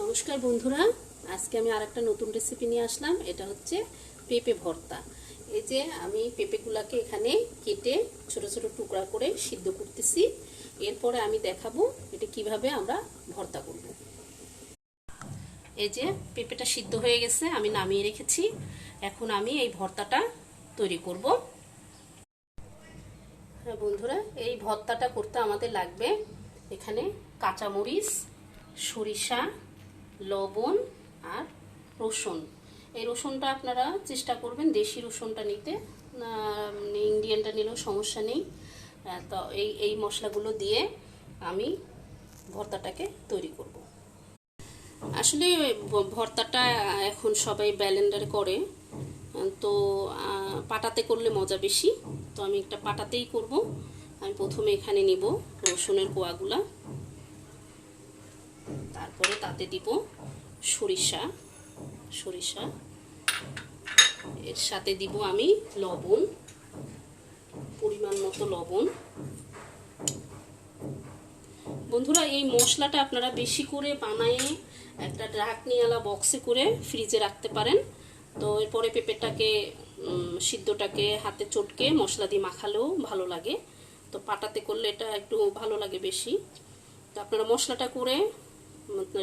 নমস্কার বন্ধুরা, আজকে আমি আরেকটা নতুন রেসিপি নিয়ে আসলাম। এটা হচ্ছে পেঁপে ভর্তা। এই যে আমি পেঁপেগুলোকে এখানে কেটে ছোট ছোট টুকরা করে সিদ্ধ করতেছি। এরপরে আমি দেখাবো এটা কিভাবে আমরা ভর্তা করব। এই যে পেঁপেটা সিদ্ধ হয়ে গেছে, আমি নামিয়ে রেখেছি। এখন আমি এই ভর্তাটা তৈরি করব। হ্যাঁ বন্ধুরা, এই ভর্তাটা করতে আমাদের লাগবে এখানে কাঁচামরিচ, সরিষা, লবণ আর রসুন। এই রসুনটা আপনারা চেষ্টা করবেন দেশি রসুনটা নিতে, ইন্ডিয়ানটা নিলেও সমস্যা নেই। তো এই মশলাগুলো দিয়ে আমি ভর্তাটাকে তৈরি করব। আসলে ভর্তাটা এখন সবাই ব্লেন্ডারে করে, তো পাটাতে করলে মজা বেশি। তো আমি একটা পাটাতেই করব। আমি প্রথমে এখানে নিব রসুনের কোয়াগুলা, তারপরে তাতে দিব সরিষা, এর সাথে দিব আমি লবণ, পরিমাণ মতো লবণ। বন্ধুরা, এই মশলাটা আপনারা বেশি করে বানায়ে একটা ঢাকনিওয়ালা বক্সে করে ফ্রিজে রাখতে পারেন। তো এরপরে পেঁপেটাকে সিদ্ধটাকে হাতে চটকে মশলা দিয়ে মাখালেও ভালো লাগে। তো পাটাতে করলে এটা একটু ভালো লাগে বেশি। তো আপনারা মশলাটা করে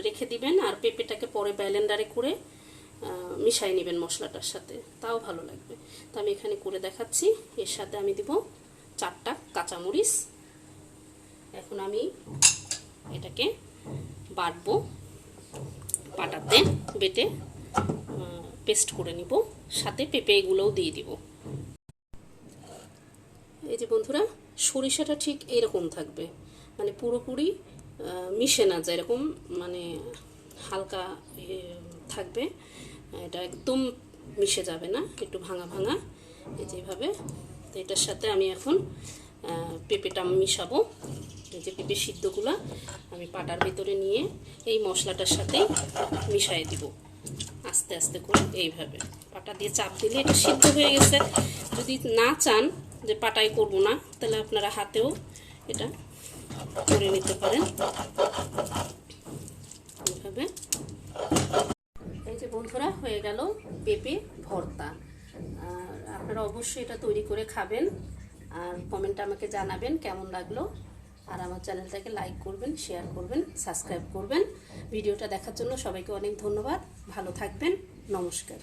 রেখে দিবেন, আর পেঁপেটাকে পরে ব্লেন্ডারে করে মিশাই নেবেন মশলাটার সাথে, তাও ভালো লাগবে। তো আমি এখানে করে দেখাচ্ছি। এর সাথে আমি দিব 4টা কাঁচামরিচ। এখন আমি এটাকে বাটবো, পাটাতে বেটে পেস্ট করে নিব। সাথে পেঁপে এগুলোও দিয়ে দিব। এই যে বন্ধুরা, সরিষাটা ঠিক এরকম থাকবে, মানে পুরোপুরি মিশে না যায়, এরকম মানে হালকা থাকবে। এটা একদম মিশে যাবে না, একটু ভাঙা ভাঙা, এই যেভাবে। তো এটার সাথে আমি এখন পেঁপেটা মিশাবো। এই যে পেঁপে সিদ্ধগুলো আমি পাটার ভেতরে নিয়ে এই মশলাটার সাথে মিশিয়ে দিব আস্তে আস্তে করে। এইভাবে পাটা দিয়ে চাপ দিলে এটা সিদ্ধ হয়ে গেছে। যদি না চান যে পাটায় করব না, তাহলে আপনারা হাতেও এটা করে নিতে পারেন এইভাবে। এই যে বন্ধুরা, হয়ে গেল পেঁপে ভর্তা। আর আপনারা অবশ্যই এটা তৈরি করে খাবেন, আর কমেন্টে আমাকে জানাবেন কেমন লাগলো। আর আমার চ্যানেলটাকে লাইক করবেন, শেয়ার করবেন, সাবস্ক্রাইব করবেন। ভিডিওটা দেখার জন্য সবাইকে অনেক ধন্যবাদ। ভালো থাকবেন। নমস্কার।